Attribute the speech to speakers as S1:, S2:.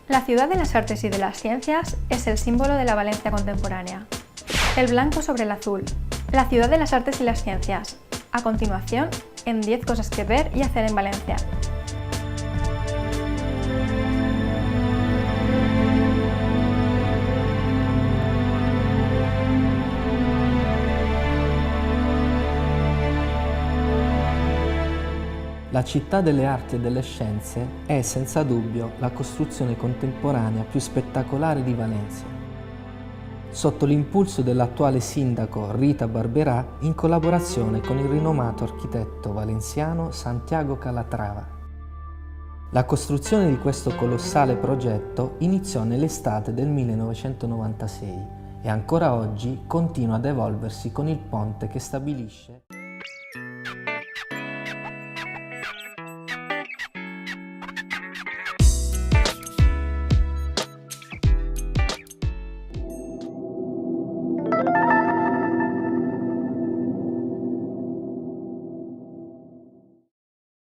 S1: La ciudad de las artes y de las ciencias es el símbolo de la Valencia contemporánea. El blanco sobre el azul. La ciudad de las artes y las ciencias. A continuación, en 10 cosas que ver y hacer en Valencia.
S2: La città delle arti e delle scienze è senza dubbio la costruzione contemporanea più spettacolare di Valencia. Sotto l'impulso dell'attuale sindaco Rita Barberà in collaborazione con il rinomato architetto valenziano Santiago Calatrava. La costruzione di questo colossale progetto iniziò nell'estate del 1996 e ancora oggi continua ad evolversi con il ponte che stabilisce